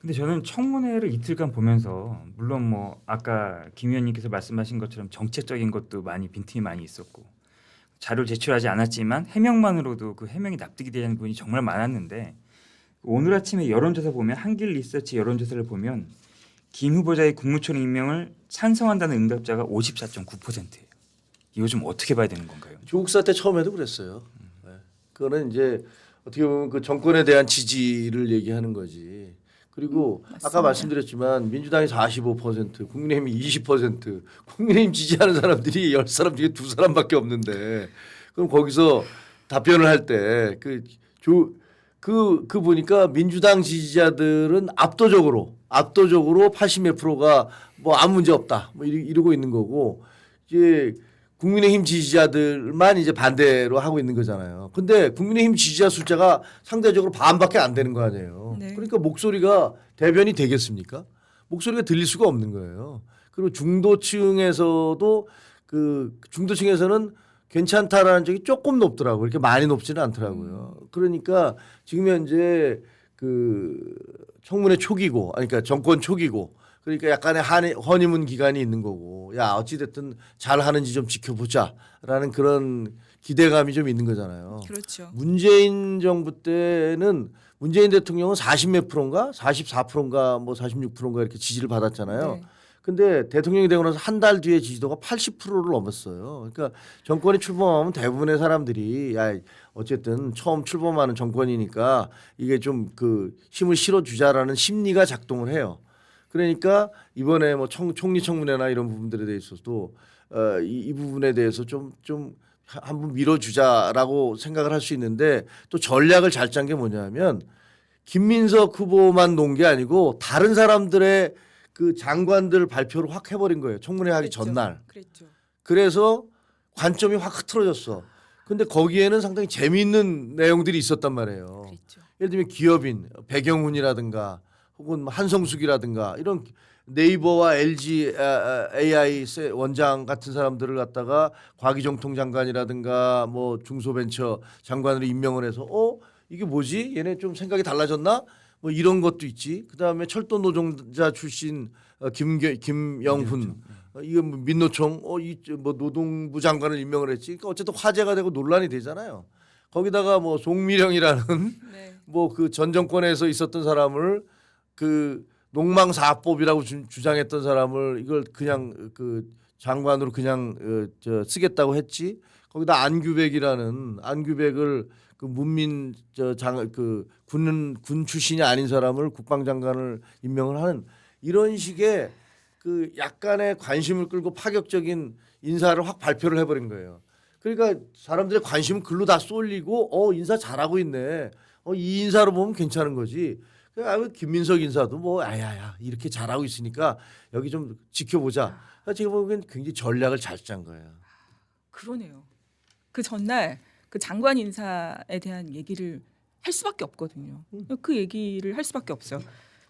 근데 저는 청문회를 이틀간 보면서 물론 뭐 아까 김 의원님께서 말씀하신 것처럼 정책적인 것도 많이 빈틈이 많이 있었고 자료를 제출하지 않았지만 해명만으로도 그 해명이 납득이 되는 부분이 정말 많았는데 오늘 아침에 여론조사 보면 한길 리서치 여론조사를 보면 김 후보자의 국무총리 임명을 찬성한다는 응답자가 54.9%예요. 이거 좀 어떻게 봐야 되는 건가요? 조국 사태 처음에도 그랬어요. 네. 그거는 이제 어떻게 보면 그 정권에 대한 지지를 얘기하는 거지. 그리고 아까 말씀드렸지만 민주당이 45%, 국민의힘이 20%, 국민의힘 지지하는 사람들이 10사람 중에 2사람밖에 없는데 그럼 거기서 답변을 할 때 그 보니까 민주당 지지자들은 압도적으로 80몇 프로가 뭐 아무 문제 없다 뭐 이러고 있는 거고 이제 국민의힘 지지자들만 이제 반대로 하고 있는 거잖아요. 근데 국민의힘 지지자 숫자가 상대적으로 반밖에 안 되는 거 아니에요. 네. 그러니까 목소리가 대변이 되겠습니까? 목소리가 들릴 수가 없는 거예요. 그리고 중도층에서도 그 중도층에서는 괜찮다라는 적이 조금 높더라고요. 이렇게 많이 높지는 않더라고요. 그러니까 지금 현재 그 청문회 초기고, 아니 그러니까 정권 초기고, 그러니까 약간의 허니문 기간이 있는 거고, 야 어찌됐든 잘 하는지 좀 지켜보자라는 그런 기대감이 좀 있는 거잖아요. 그렇죠. 문재인 정부 때는 문재인 대통령은 40몇 프로인가, 44%인가, 뭐 46%인가 이렇게 지지를 받았잖아요. 네. 근데 대통령이 되고 나서 한 달 뒤에 지지도가 80%를 넘었어요. 그러니까 정권이 출범하면 대부분의 사람들이 야 어쨌든 처음 출범하는 정권이니까 이게 좀 그 힘을 실어주자라는 심리가 작동을 해요. 그러니까 이번에 뭐 총리 청문회나 이런 부분들에 대해서도 이 부분에 대해서 좀 한번 밀어주자라고 생각을 할 수 있는데 또 전략을 잘 짠 게 뭐냐면 김민석 후보만 놓은 게 아니고 다른 사람들의 그 장관들 발표를 확 해버린 거예요. 청문회 하기 그랬죠. 전날. 그랬죠. 그래서 관점이 확 흐트러졌어. 근데 거기에는 상당히 재미있는 내용들이 있었단 말이에요. 그랬죠. 예를 들면 기업인 백영훈이라든가 혹은 뭐 한성숙이라든가 이런 네이버와 LG AI 원장 같은 사람들을 갖다가 과기정통 장관이라든가 뭐 중소벤처 장관으로 임명을 해서 이게 뭐지? 얘네 좀 생각이 달라졌나? 뭐 이런 것도 있지. 그다음에 철도 노동자 출신 김영훈 이거 뭐 민노총 뭐 노동부 장관을 임명을 했지. 그러니까 어쨌든 화제가 되고 논란이 되잖아요. 거기다가 뭐 송미령이라는 네. 뭐 그 전 정권에서 있었던 사람을 그 농망사업법이라고 주장했던 사람을 이걸 그냥 그 장관으로 그냥 쓰겠다고 했지. 거기다 안규백을 그 문민 군 출신이 아닌 사람을 국방장관을 임명을 하는 이런 식의 그 약간의 관심을 끌고 파격적인 인사를 확 발표를 해버린 거예요. 그러니까 사람들의 관심은 글로 다 쏠리고 인사 잘하고 있네. 이 인사로 보면 괜찮은 거지. 김민석 인사도 뭐 아야야 이렇게 잘하고 있으니까 여기 좀 지켜보자. 제가 보기엔 굉장히 전략을 잘 짠 거예요. 그러네요. 그 전날 그 장관 인사에 대한 얘기를 할 수밖에 없거든요. 그 얘기를 할 수밖에 없어요.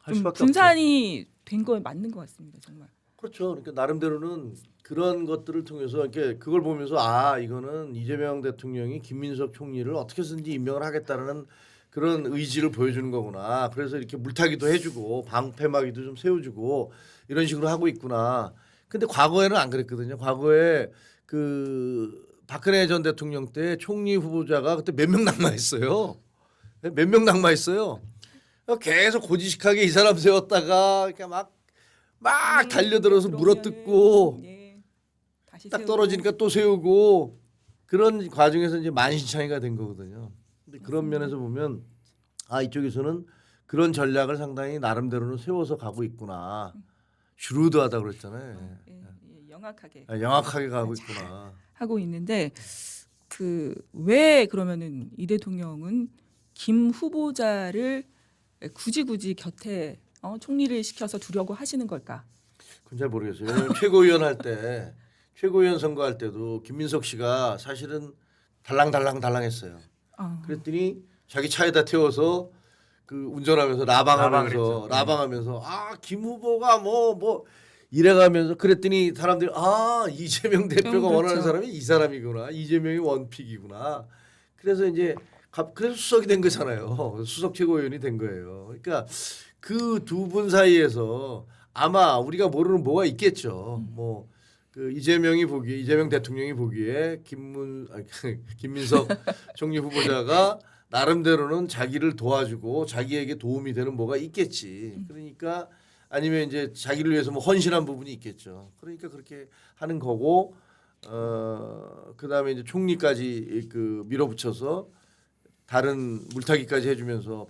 할 좀 수밖에 분산이 된 건 맞는 것 같습니다. 정말. 그렇죠. 그러니까 나름대로는 그런 것들을 통해서 이렇게 그걸 보면서 이거는 이재명 대통령이 김민석 총리를 어떻게든지 임명을 하겠다는 그런 의지를 보여주는 거구나. 그래서 이렇게 물타기도 해주고 방패막이도 좀 세워주고 이런 식으로 하고 있구나. 근데 과거에는 안 그랬거든요. 과거에 그 박근혜 전 대통령 때 총리 후보자가 그때 몇 명 낙마했어요. 몇 명 낙마했어요. 계속 고지식하게 이 사람 세웠다가 이렇게 막 달려들어서 물어뜯고 네. 다시 딱 세우고. 떨어지니까 또 세우고 그런 과정에서 이제 만신창이가 된 거거든요. 근데 그런 면에서 보면 이쪽에서는 그런 전략을 상당히 나름대로는 세워서 가고 있구나. 슈루드하다 그랬잖아요. 영악하게 영악하게 가고 있구나. 하고 있는데 그 왜 그러면은 이 대통령은 김 후보자를 굳이 곁에 총리를 시켜서 두려고 하시는 걸까? 그건 잘 모르겠어요. 왜냐면 최고위원 할 때 최고위원 선거할 때도 김민석 씨가 사실은 달랑달랑했어요. 그랬더니 자기 차에다 태워서 그 운전하면서 라방하면서 김 후보가 뭐 이래가면서 그랬더니 사람들이 이재명 대표가 그렇죠. 원하는 사람이 이 사람이구나. 이재명이 원픽이구나. 그래서 이제 그래서 수석이 된 거잖아요. 수석 최고위원이 된 거예요. 그러니까 그 두 분 사이에서 아마 우리가 모르는 뭐가 있겠죠. 뭐 그 이재명 대통령이 보기에 김민석 총리 후보자가 나름대로는 자기를 도와주고 자기에게 도움이 되는 뭐가 있겠지. 그러니까 아니면 이제 자기를 위해서 뭐 헌신한 부분이 있겠죠. 그러니까 그렇게 하는 거고 그다음에 이제 총리까지 그 밀어붙여서 다른 물타기까지 해주면서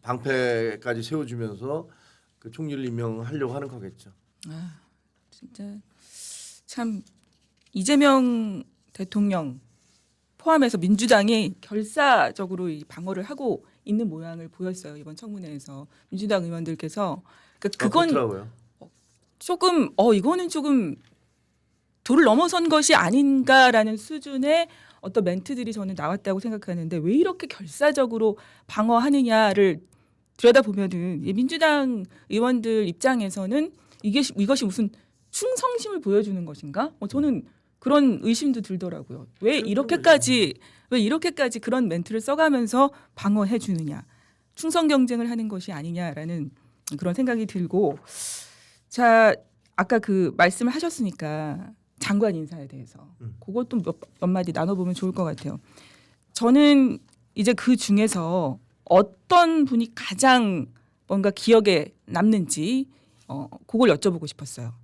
방패까지 세워주면서 그 총리를 임명하려고 하는 거겠죠. 아, 진짜 참 이재명 대통령 포함해서 민주당이 결사적으로 이 방어를 하고 있는 모양을 보였어요. 이번 청문회에서 민주당 의원들께서 그건 그렇더라고요. 조금 이거는 조금 도를 넘어선 것이 아닌가라는 수준의 어떤 멘트들이 저는 나왔다고 생각하는데 왜 이렇게 결사적으로 방어하느냐를 들여다보면은 이 민주당 의원들 입장에서는 이것이 무슨 충성심을 보여주는 것인가? 저는 그런 의심도 들더라고요. 왜 이렇게까지 그런 멘트를 써가면서 방어해 주느냐? 충성 경쟁을 하는 것이 아니냐라는 그런 생각이 들고, 자 아까 그 말씀을 하셨으니까 장관 인사에 대해서 그것도 몇 마디 나눠보면 좋을 것 같아요. 저는 이제 그 중에서 어떤 분이 가장 뭔가 기억에 남는지 그걸 여쭤보고 싶었어요.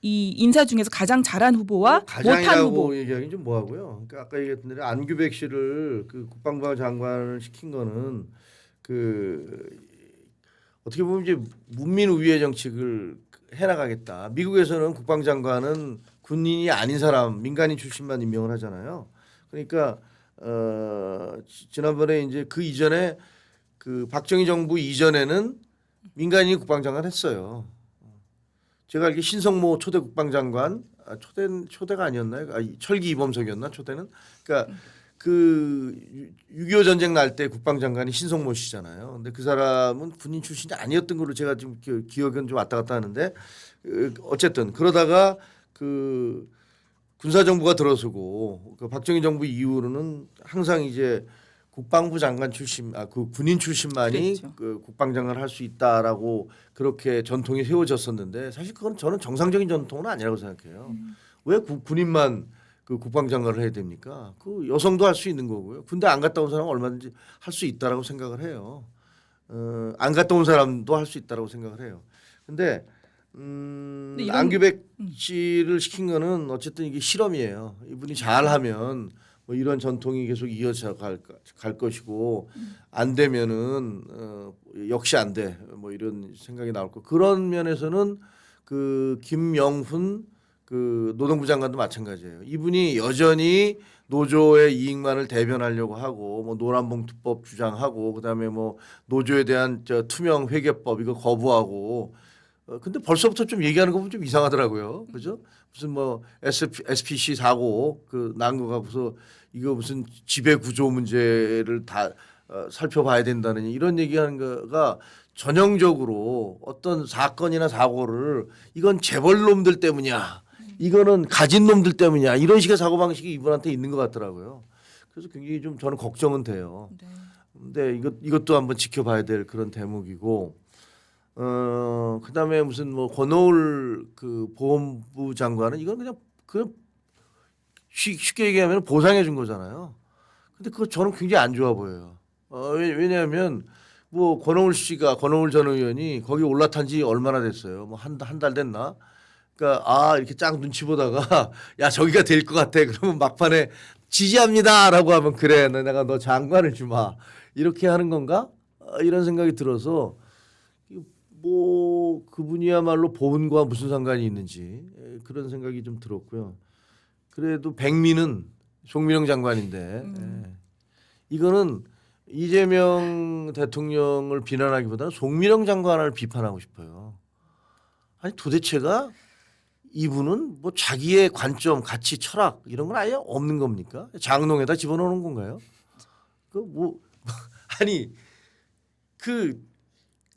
이 인사 중에서 가장 잘한 후보와 못한 후보. 가장이라고 얘기하기 좀 뭐하고요. 그러니까 아까 얘기했던 대로 안규백 씨를 그 국방부 장관을 시킨 거는 그 어떻게 보면 이제 문민 우위의 정책을 해나가겠다. 미국에서는 국방장관은 군인이 아닌 사람, 민간인 출신만 임명을 하잖아요. 그러니까 지난번에 이제 그 이전에 그 박정희 정부 이전에는 민간인이 국방장관 했어요. 제가 알기로 신성모 초대 국방장관, 초대가 아니었나요? 철기 이범석이었나 초대는? 그러니까 그 6.25 전쟁 날 때 국방장관이 신성모 씨잖아요. 근데 그 사람은 군인 출신이 아니었던 걸로 제가 지금 기억은 좀 왔다 갔다 하는데 어쨌든 그러다가 그 군사정부가 들어서고 그 박정희 정부 이후로는 항상 이제 국방부 장관 출신, 그 군인 출신만이 그랬죠. 그 국방장관을 할 수 있다라고 그렇게 전통이 세워졌었는데 사실 그건 저는 정상적인 전통은 아니라고 생각해요. 왜 군인만 그 국방장관을 해야 됩니까? 그 여성도 할 수 있는 거고요. 군대 안 갔다 온 사람은 얼마든지 할 수 있다라고 생각을 해요. 안 갔다 온 사람도 할 수 있다라고 생각을 해요. 근데 이건- 안규백 씨를 시킨 거는 어쨌든 이게 실험이에요. 이분이 잘하면 뭐 이런 전통이 계속 이어져 갈 것이고 안 되면은 역시 안 돼. 뭐 이런 생각이 나올 거. 그런 면에서는 그 김영훈 그 노동부 장관도 마찬가지예요. 이분이 여전히 노조의 이익만을 대변하려고 하고 뭐 노란봉투법 주장하고 그다음에 뭐 노조에 대한 투명 회계법 이거 거부하고 근데 벌써부터 좀 얘기하는 거 보면 좀 이상하더라고요. 그죠? 무슨 뭐 SPC 사고 그 난 거가 무슨 이거 무슨 지배 구조 문제를 다 살펴봐야 된다는 이런 얘기하는 거가 전형적으로 어떤 사건이나 사고를 이건 재벌놈들 때문이야. 이거는 가진 놈들 때문이야. 이런 식의 사고 방식이 이분한테 있는 것 같더라고요. 그래서 굉장히 좀 저는 걱정은 돼요. 네. 근데 이것도 한번 지켜봐야 될 그런 대목이고. 그다음에 무슨 뭐 권오을 그 보건부 장관은 이건 그냥 쉽게 얘기하면 보상해 준 거잖아요. 근데 그거 저는 굉장히 안 좋아 보여요. 왜냐하면 뭐 권오을 전 의원이 거기 올라탄 지 얼마나 됐어요? 뭐 한 달 됐나? 그러니까 이렇게 쫙 눈치 보다가 야 저기가 될 것 같아. 그러면 막판에 지지합니다라고 하면 그래 내가 너 장관을 주마 이렇게 하는 건가? 이런 생각이 들어서 뭐 그분이야말로 보훈과 무슨 상관이 있는지 그런 생각이 좀 들었고요. 그래도 백미는 송민영 장관인데 이거는 이재명 대통령을 비난하기보다는 송민영 장관을 비판하고 싶어요. 아니 도대체가 이분은 뭐 자기의 관점, 가치, 철학 이런 건 아예 없는 겁니까? 장롱에다 집어넣는 건가요? 그 뭐 아니 그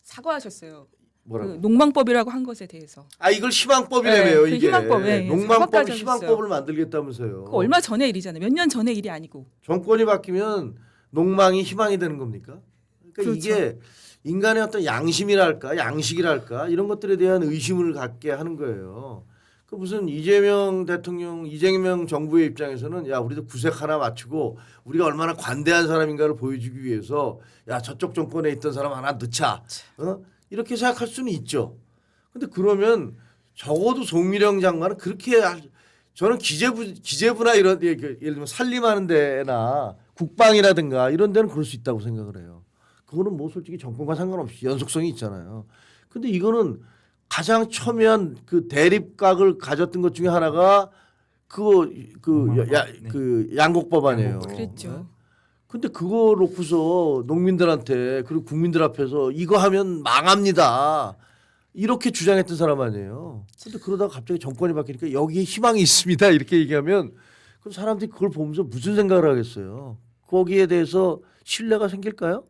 사과하셨어요. 뭐라고? 그 농망법이라고 한 것에 대해서. 이걸 희망법이라며요. 네, 그 이게 희망법, 예, 예. 농망법 사과까지 희망법을 만들겠다면서요. 그 얼마 전의 일이잖아요. 몇 년 전의 일이 아니고. 정권이 바뀌면 농망이 희망이 되는 겁니까? 그러니까 그렇죠. 이게 인간의 어떤 양심이랄까, 양식이랄까 이런 것들에 대한 의심을 갖게 하는 거예요. 그 무슨 이재명 대통령, 이재명 정부의 입장에서는 야 우리도 구색 하나 맞추고 우리가 얼마나 관대한 사람인가를 보여주기 위해서 야 저쪽 정권에 있던 사람 하나 넣자, 이렇게 생각할 수는 있죠. 근데 그러면 적어도 송미령 장관은 그렇게 저는 기재부나 이런 예를 들면 살림하는 데나 국방이라든가 이런 데는 그럴 수 있다고 생각을 해요. 그거는 뭐 솔직히 정권과 상관없이 연속성이 있잖아요. 근데 이거는 가장 첨예한 그 대립각을 가졌던 것 중에 하나가 그 양곡법안이에요. 양곡법. 그랬죠. 근데 그거 놓고서 농민들한테 그리고 국민들 앞에서 이거 하면 망합니다. 이렇게 주장했던 사람 아니에요. 근데 그러다가 갑자기 정권이 바뀌니까 여기에 희망이 있습니다. 이렇게 얘기하면 그럼 사람들이 그걸 보면서 무슨 생각을 하겠어요. 거기에 대해서 신뢰가 생길까요?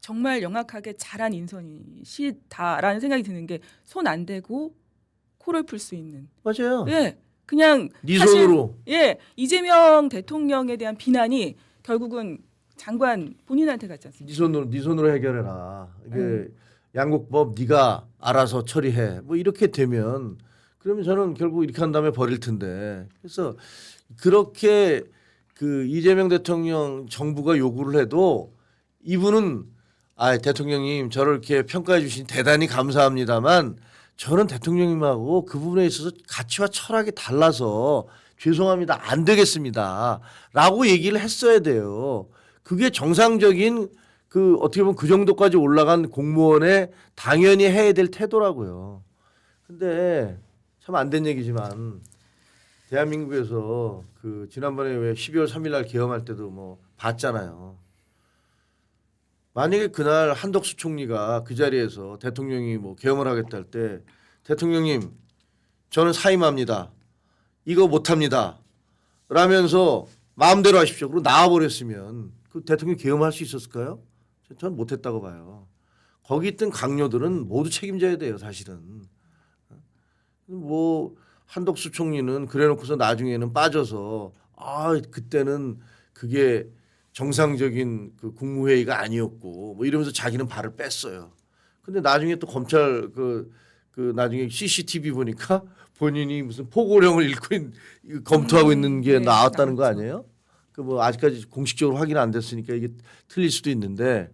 정말 명확하게 잘한 인선이시다라는 생각이 드는 게 손 안 대고 코를 풀 수 있는. 맞아요. 예, 그냥 네 사실, 손으로. 예, 이재명 대통령에 대한 비난이 결국은 장관 본인한테 갔지 않습니까? 네 손으로 해결해라. 이게 양곡법 네가 알아서 처리해. 뭐 이렇게 되면 그러면 저는 결국 이렇게 한 다음에 버릴 텐데. 그래서 그렇게 그 이재명 대통령 정부가 요구를 해도 이분은 대통령님 저를 이렇게 평가해 주신 대단히 감사합니다만 저는 대통령님하고 그 부분에 있어서 가치와 철학이 달라서 죄송합니다. 안 되겠습니다. 라고 얘기를 했어야 돼요. 그게 정상적인 그 어떻게 보면 그 정도까지 올라간 공무원의 당연히 해야 될 태도라고요. 근데 참 안 된 얘기지만 대한민국에서 그 지난번에 왜 12월 3일 날 계엄할 때도 뭐 봤잖아요. 만약에 그날 한덕수 총리가 그 자리에서 대통령이 뭐 계엄을 하겠다 할 때 대통령님 저는 사임합니다. 이거 못합니다. 라면서 마음대로 하십시오. 그리고 나와버렸으면 그 대통령 계엄할 수 있었을까요? 저는 못했다고 봐요. 거기 있던 강요들은 모두 책임져야 돼요. 사실은. 뭐 한덕수 총리는 그래놓고서 나중에는 빠져서 그때는 그게 정상적인 그 국무회의가 아니었고 뭐 이러면서 자기는 발을 뺐어요. 근데 나중에 또 검찰 그 나중에 CCTV 보니까 본인이 무슨 포고령을 검토하고 있는 게 네, 나왔다는 거 나왔죠. 아니에요? 그 뭐 아직까지 공식적으로 확인 안 됐으니까 이게 틀릴 수도 있는데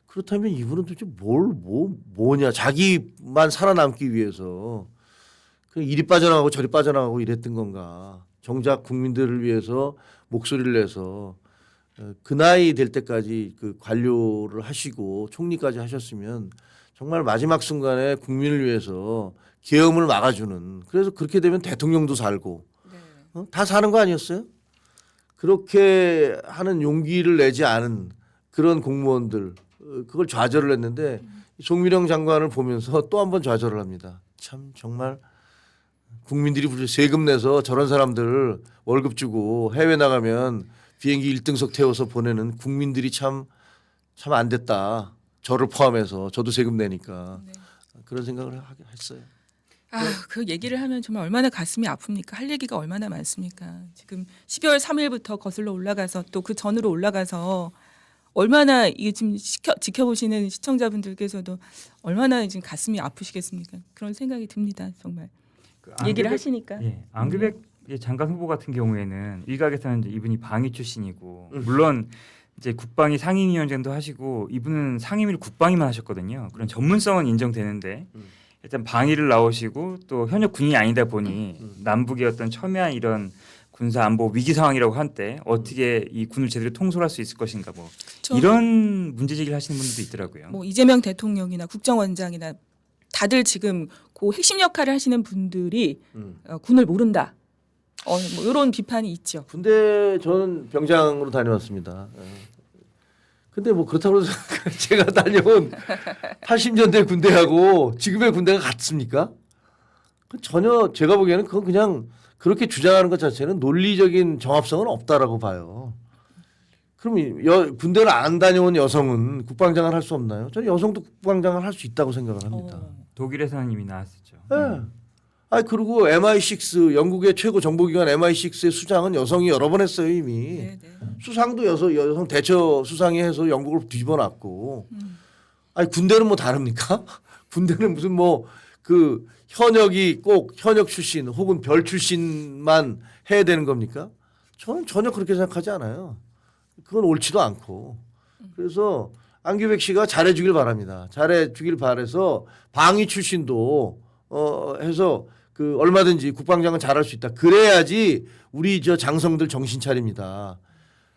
그렇다면 이분은 도대체 뭐냐 자기만 살아남기 위해서 그냥 이리 빠져나가고 저리 빠져나가고 이랬던 건가? 정작 국민들을 위해서 목소리를 내서 그 나이 될 때까지 그 관료를 하시고 총리까지 하셨으면 정말 마지막 순간에 국민을 위해서 계엄을 막아주는 그래서 그렇게 되면 대통령도 살고 다 사는 거 아니었어요? 그렇게 하는 용기를 내지 않은 그런 공무원들 그걸 좌절을 했는데 송미령 장관을 보면서 또 한 번 좌절을 합니다. 참 정말 국민들이 세금 내서 저런 사람들 월급 주고 해외 나가면 비행기 1등석 태워서 보내는 국민들이 참 안 됐다. 저를 포함해서 저도 세금 내니까 그런 생각을 하게 했어요. 그 얘기를 하면 정말 얼마나 가슴이 아픕니까? 할 얘기가 얼마나 많습니까? 지금 12월 3일부터 거슬러 올라가서 또 그 전으로 올라가서 얼마나 이게 지금 지켜보시는 시청자분들께서도 얼마나 지금 가슴이 아프시겠습니까? 그런 생각이 듭니다. 정말 얘기를 하시니까. 예, 안규백 장관 후보 같은 경우에는 일각에서는 이제 이분이 방위 출신이고 물론 이제 국방위 상임위원장도 하시고 이분은 상임위를 국방위만 하셨거든요. 그런 전문성은 인정되는데 일단 방위를 나오시고 또 현역 군인이 아니다 보니 남북의 어떤 첨예한 이런 군사 안보 위기 상황이라고 한때 어떻게 이 군을 제대로 통솔할 수 있을 것인가 뭐 이런 문제 제기를 하시는 분들도 있더라고요. 뭐 이재명 대통령이나 국정원장이나 다들 지금 그 핵심 역할을 하시는 분들이 군을 모른다. 뭐 이런 비판이 있죠. 군대 저는 병장으로 다녀왔습니다. 근데 뭐 그렇다고 해서 제가 다녀온 80년대 군대하고 지금의 군대가 같습니까? 전혀 제가 보기에는 그건 그냥 그렇게 주장하는 것 자체는 논리적인 정합성은 없다라고 봐요. 그럼 군대를 안 다녀온 여성은 국방장을 할 수 없나요? 저는 여성도 국방장을 할 수 있다고 생각을 합니다. 독일에서는 이미 나왔었죠. 네. 아 그리고 MI6 영국의 최고 정보기관 MI6의 수장은 여성이 여러 번 했어요 이미. 네, 네. 수상도 여성 대처 수상이 해서 영국을 뒤집어놨고. 아니 군대는 뭐 다릅니까? 군대는 무슨 뭐 그 현역이 꼭 현역 출신 혹은 별 출신만 해야 되는 겁니까? 저는 전혀 그렇게 생각하지 않아요. 그건 옳지도 않고. 그래서 안규백 씨가 잘해주길 바랍니다. 잘해주길 바라서 방위 출신도 해서 그 얼마든지 국방장관 잘할 수 있다. 그래야지 우리 저 장성들 정신 차립니다.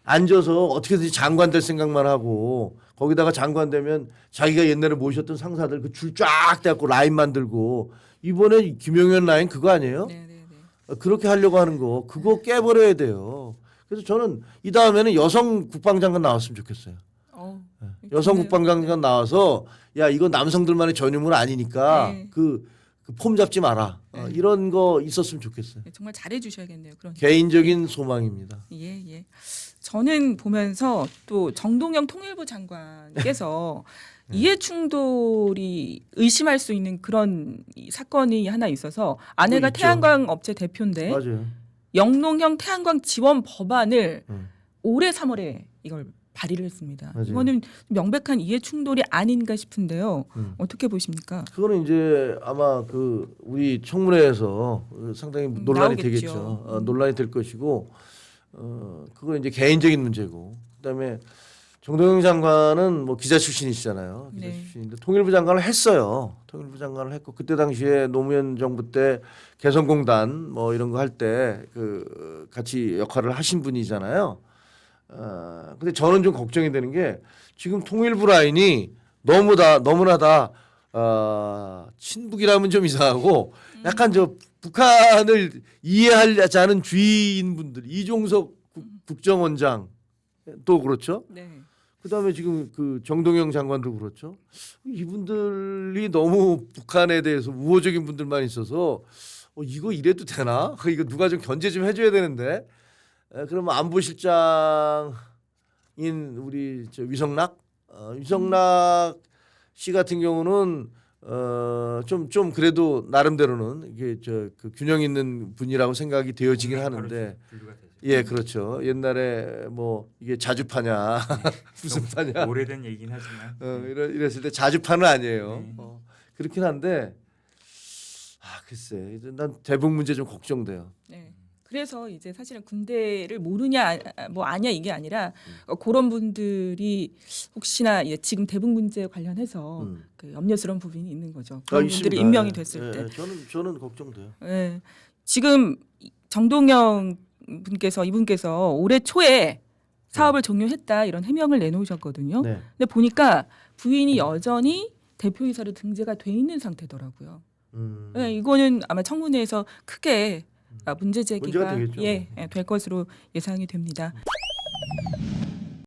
앉아서 어떻게든지 장관 될 생각만 하고 거기다가 장관 되면 자기가 옛날에 모셨던 상사들 그 줄 쫙 대갖고 라인 만들고 이번에 김용현 라인 그거 아니에요? 네, 네, 네. 그렇게 하려고 하는 거 그거 깨버려야 돼요. 그래서 저는 이 다음에는 여성 국방장관 나왔으면 좋겠어요. 여성 좋네요. 국방장관 나와서 야 이거 남성들만의 전유물 아니니까 네. 그 폼 잡지 마라. 네. 이런 거 있었으면 좋겠어요. 네, 정말 잘해주셔야겠네요. 그런. 개인적인 소망입니다. 예, 예. 저는 보면서 또 정동영 통일부 장관께서 이해 충돌이 의심할 수 있는 그런 사건이 하나 있어서 아내가 있죠. 태양광 업체 대표인데 맞아요. 영농형 태양광 지원 법안을 음. 올해 3월에 이걸 발의를 했습니다. 맞아요. 이거는 명백한 이해 충돌이 아닌가 싶은데요. 음. 어떻게 보십니까? 그거는 이제 아마 그 우리 청문회에서 상당히 논란이 나오겠죠. 되겠죠. 논란이 될 것이고 그거 이제 개인적인 문제고 그다음에 정동영 장관은 뭐 기자 출신이시잖아요. 기자 네. 출신인데 통일부 장관을 했어요. 통일부 장관을 했고 그때 당시에 노무현 정부 때 개성공단 뭐 이런 거 할 때 그 같이 역할을 하신 분이잖아요. 근데 저는 좀 걱정이 되는 게 지금 통일부 라인이 너무나 다 친북이라면 좀 이상하고 약간 저 북한을 이해하지 않은 주의인분들 이종석 국정원장 또 그렇죠. 네. 그다음에 지금 그 정동영 장관도 그렇죠. 이분들이 너무 북한에 대해서 우호적인 분들만 있어서 이거 이래도 되나? 이거 누가 좀 견제 좀 해줘야 되는데. 그러면 안보실장인 우리 저 위성락 씨 같은 경우는 좀 그래도 나름대로는 이게 그 균형 있는 분이라고 생각이 되어지긴 하는데 분류가 되죠. 예 그렇죠. 옛날에 뭐 이게 자주파냐 무슨 파냐 오래된 얘기긴 하지만 이랬을 때 자주파는 아니에요. 네. 그렇긴 한데 글쎄 난 대북 문제 좀 걱정돼요. 네. 그래서 이제 사실은 군대를 모르냐 뭐 아냐 이게 아니라 그런 분들이 혹시나 이제 지금 대북 문제 관련해서 그 염려스러운 부분이 있는 거죠. 그런 분들이 있습니다. 임명이 됐을 때. 저는 걱정돼요. 예. 지금 정동영 분께서 이분께서 올해 초에 사업을 종료했다 이런 해명을 내놓으셨거든요. 네. 근데 보니까 부인이 여전히 대표이사로 등재가 돼 있는 상태더라고요. 예, 이거는 아마 청문회에서 크게 문제 문제가 제기가 되겠죠. 될 것으로 예상이 됩니다.